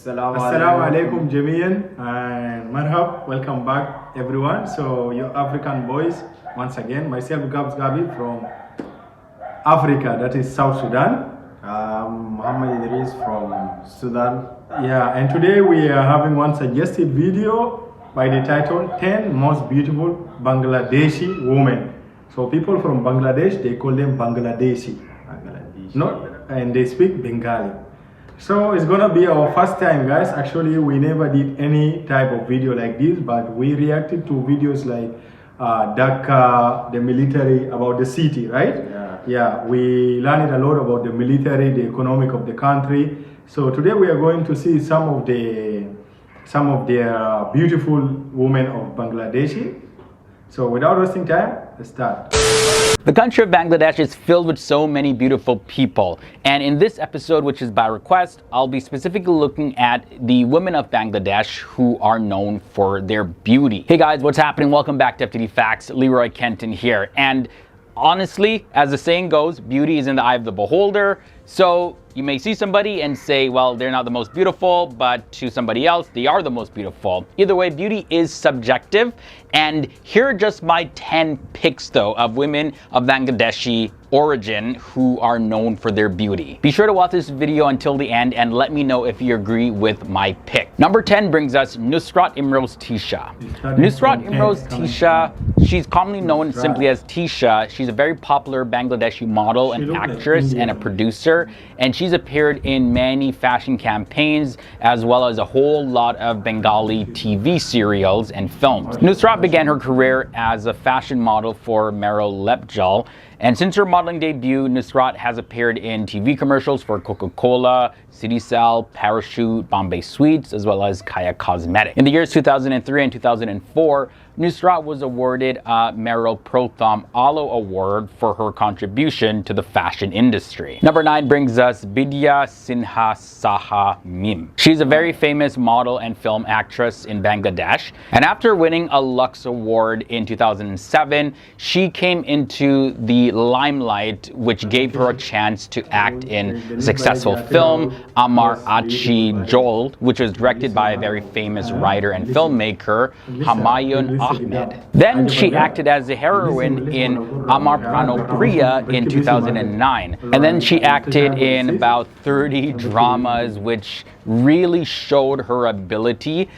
Assalamu alaikum Jamian and Marhab. Welcome back everyone. So your African boys once again. Myself Gabs Gabi from Africa, that is South Sudan. Muhammad Idris from Sudan. Yeah, and today we are having one suggested video by the title 10 Most Beautiful Bangladeshi Women. So people from Bangladesh, they call them Bangladeshi. And they speak Bengali. So it's gonna be our first time, guys. Actually, we never did any type of video like this, but we reacted to videos like Dhaka, the military, about the city, right? Yeah, we learned a lot about the military, the economic of the country. So today we are going to see some of the beautiful women of Bangladesh. So without wasting time, let's start. The country of Bangladesh is filled with so many beautiful people, and in this episode, which is by request, I'll be specifically looking at the women of Bangladesh who are known for their beauty. Hey guys, what's happening? Welcome back to FTD Facts. Leroy Kenton here, and honestly, as the saying goes, beauty is in the eye of the beholder. So you may see somebody and say, well, they're not the most beautiful, but to somebody else, they are the most beautiful. Either way, beauty is subjective. And here are just my 10 picks, though, of women of Bangladeshi origin who are known for their beauty. Be sure to watch this video until the end and let me know if you agree with my pick. Number 10 brings us Nusraat Imroz Tisha. Nusraat Imroz Tisha, she's commonly known simply as Tisha. She's a very popular Bangladeshi model, an actress, and a producer. And she's appeared in many fashion campaigns as well as a whole lot of Bengali TV serials and films. Nusraat began her career as a fashion model for Meryl Lepjal, and since her modeling debut, Nusraat has appeared in TV commercials for Coca-Cola, City-Cell, Parachute, Bombay Sweets, as well as Kaya Cosmetics. In the years 2003 and 2004, Nusraat was awarded a Meryl Protham Alo Award for her contribution to the fashion industry. Number 9 brings us Bidya Sinha Saha Mim. She's a very famous model and film actress in Bangladesh, and after winning a Lux Award in 2007, she came into the limelight, which gave her a chance to act in a successful film, Amar Achi Joel, which was directed by a very famous writer and filmmaker, Humayun Ahmed. Then she acted as a heroine in Amar Prano Priya in 2009. And then she acted in about 30 dramas, which really showed her ability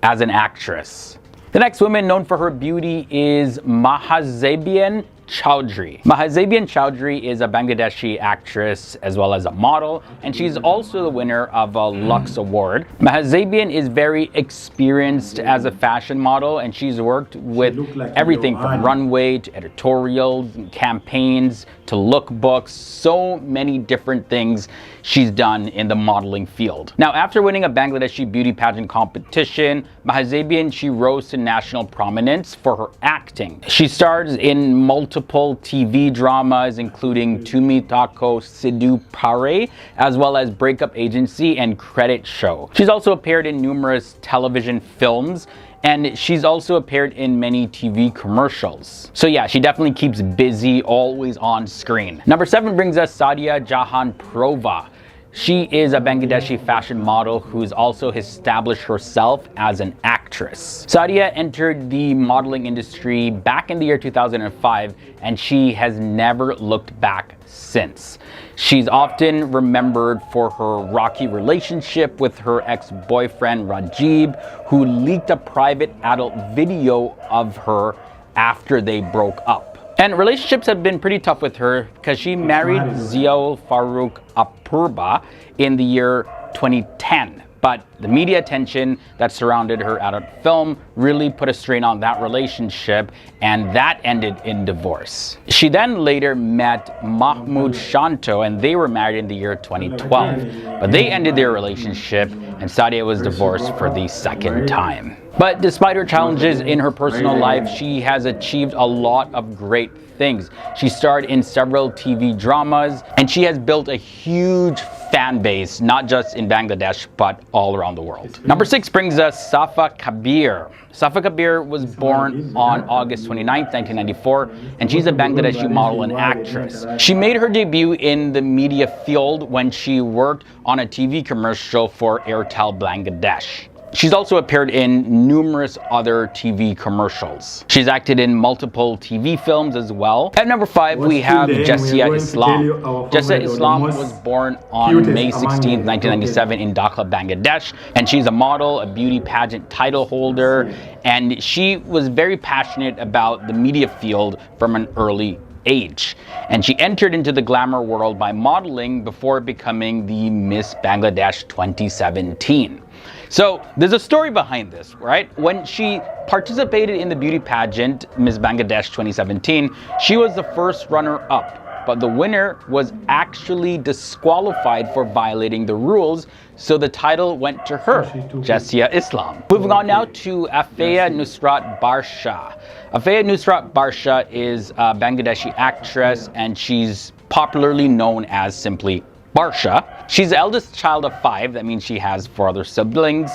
as an actress. The next woman known for her beauty is Mehazabien Chowdhury. Mehazabien Chowdhury is a Bangladeshi actress as well as a model, and she's also the winner of a Lux Award. Mehazabien is very experienced as a fashion model, and she's worked with everything from runway to editorials, campaigns to lookbooks, so many different things she's done in the modeling field. Now, after winning a Bangladeshi beauty pageant competition, Mehazabien, she rose to national prominence for her acting. She stars in multiple TV dramas, including Tumi Tako Sidhu Pare, as well as Breakup Agency and Credit Show. She's also appeared in numerous television films, and she's also appeared in many TV commercials. So yeah, she definitely keeps busy, always on screen. Number 7 brings us Sadia Jahan Prova. She is a Bangladeshi fashion model who's also established herself as an actress. Sadia entered the modeling industry back in the year 2005, and she has never looked back since. She's often remembered for her rocky relationship with her ex-boyfriend Rajib, who leaked a private adult video of her after they broke up. And relationships have been pretty tough with her because she married Ziaul Farooq Apurba in the year 2010. But the media attention that surrounded her adult film really put a strain on that relationship, and that ended in divorce. She then later met Mahmoud Shanto, and they were married in the year 2012. But they ended their relationship, and Sadia was divorced for the second time. But despite her challenges in her personal life, she has achieved a lot of great things. She starred in several TV dramas, and she has built a huge fan base, not just in Bangladesh, but all around the world. Number 6 brings us Safa Kabir. Safa Kabir was born on August 29, 1994, and she's a Bangladeshi model and actress. She made her debut in the media field when she worked on a TV commercial for Airtel Bangladesh. She's also appeared in numerous other TV commercials. She's acted in multiple TV films as well. At number 5, we have Jasia Islam. Jasia Islam was born on May 16, 1997 in Dhaka, Bangladesh, and she's a model, a beauty pageant title holder, and she was very passionate about the media field from an early age. And she entered into the glamour world by modeling before becoming the Miss Bangladesh 2017. So there's a story behind this, right? When she participated in the beauty pageant, Miss Bangladesh 2017, she was the first runner-up, but the winner was actually disqualified for violating the rules, so the title went to her, Jasia Islam. Moving on now to Afeya Nusraat Barsha. Afeya Nusraat Barsha is a Bangladeshi actress, and she's popularly known as simply Barsha. She's the eldest child of 5, that means she has 4 other siblings,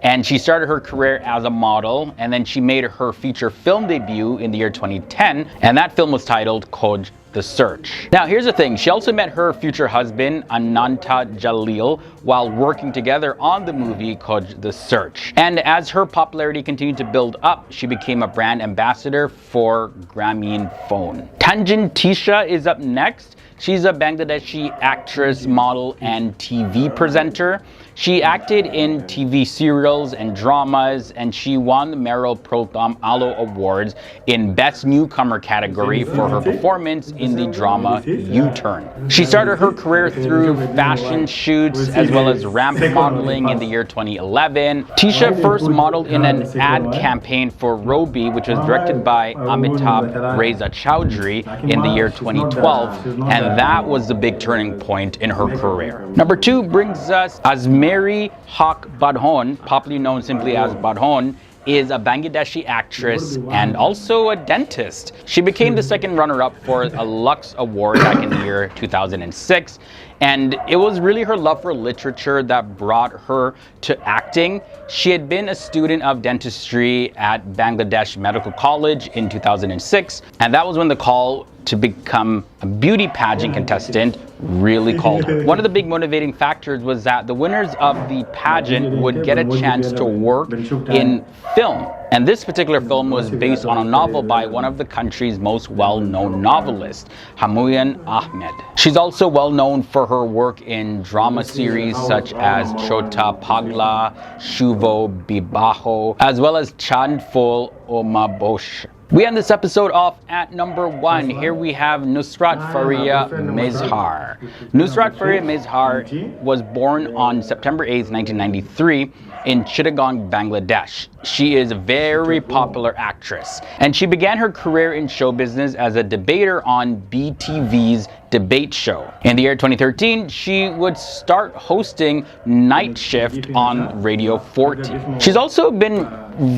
and she started her career as a model, and then she made her feature film debut in the year 2010, and that film was titled Koj the Search. Now here's the thing, she also met her future husband Ananta Jalil while working together on the movie Koj the Search. And as her popularity continued to build up, she became a brand ambassador for Grameen Phone. Tanjin Tisha is up next. She's a Bangladeshi actress, model, and TV presenter. She acted in TV serials and dramas, and she won the Meryl Protham Alo Awards in Best Newcomer category for her performance in the drama U-Turn. She started her career through fashion shoots as well as ramp modeling in the year 2011. Tisha first modeled in an ad campaign for Robi, which was directed by Amitabh Reza Chowdhury in the year 2012, and that was the big turning point in her career. Number 2 brings us Azmeri Haq Badhon, popularly known simply as Badhon, is a Bangladeshi actress and also a dentist. She became the second runner-up for a Lux Award back in the year 2006, and it was really her love for literature that brought her to acting. She had been a student of dentistry at Bangladesh Medical College in 2006, and that was when the call to become a beauty pageant contestant really called her. One of the big motivating factors was that the winners of the pageant would get a chance to work in film. And this particular film was based on a novel by one of the country's most well-known novelists, Humayun Ahmed. She's also well known for her work in drama series such as Chota Pagla, Shuvo Bibaho, as well as Chandful Omabosh. We end this episode off at number 1. Here we have Nusraat Faria Mazhar. Nusraat Faria Mazhar was born on September 8, 1993 in Chittagong, Bangladesh. She is a very popular actress, and she began her career in show business as a debater on BTV's debate show. In the year 2013, she would start hosting Night Shift on Radio 40. She's also been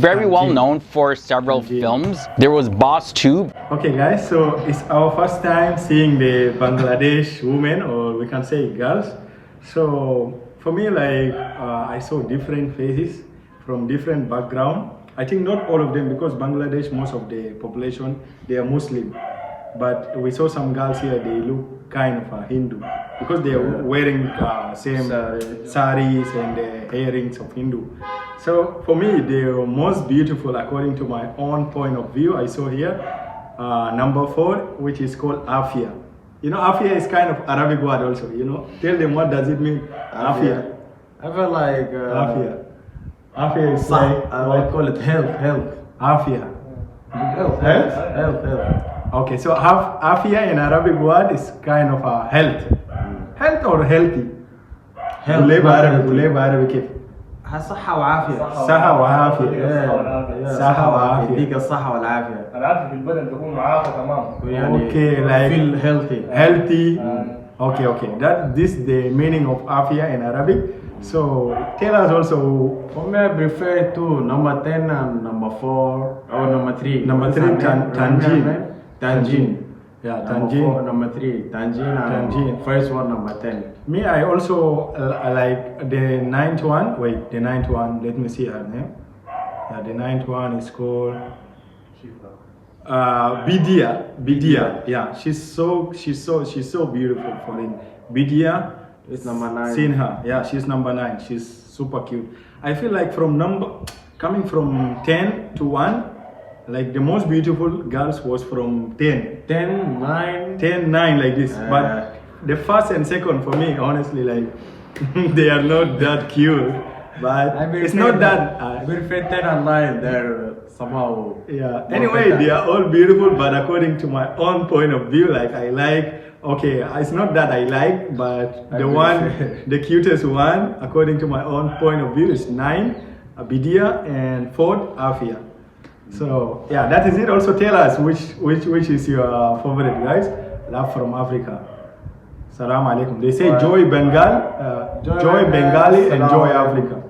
very well known for several films. There was Boss 2. Okay guys, so it's our first time seeing the Bangladesh women, or we can say girls. So for me, like I saw different faces from different background. I think not all of them, because Bangladesh, most of the population, they are Muslim. But we saw some girls here, they look kind of Hindu, because they are wearing same saris and earrings of Hindu. So for me, the most beautiful, according to my own point of view, I saw here number 4, which is called Afia. You know, Afia is kind of Arabic word also, you know. Tell them, what does it mean, Afia? I feel like Afia. Afia is like, I call it health. Afia. Health. Okay, so Afia in Arabic word is kind of a health. Health or healthy? Health. وليه بعربي كيف؟ صحة وعافية. صحة وعافية. صحة وعافية. يديك الصحة والعافية. العافية في البدن تكون معافى تمام. يعني Okay, like feel healthy. Healthy. Okay. This is the meaning of Afia in Arabic. So tell us also For me, I prefer two, number 10 and number 4, or number 3. Number What's three, her name? Tanjin. Tanjin. Yeah, Number Tanjin. 4, number 3, Tanjin, and Tanjin. first one, number 10. Me, I also like the ninth one. Wait, the ninth one. Let me see her name. Yeah, the ninth one is called Bidia. Yeah, she's so beautiful for it. Bidia. It's number 9. Seen her. Yeah, she's number 9. She's super cute. I feel like coming from 10 to 1, like the most beautiful girls was from 10. 10, 9. 10, 9 like this. But the first and second for me, honestly, like they are not that cute. But it's not that. I prefer 10 and 9. They're somehow. Yeah. more Anyway, better. they are all beautiful, but according to my own point of view, like I like. Okay, it's not that I like, but the cutest one, according to my own point of view, is 9, Abidia, and 4, Afia. So yeah, that is it. Also tell us which is your favorite, guys. Love from Africa. Salam alaikum. They say joy Bengal, joy Bengali, and joy Africa.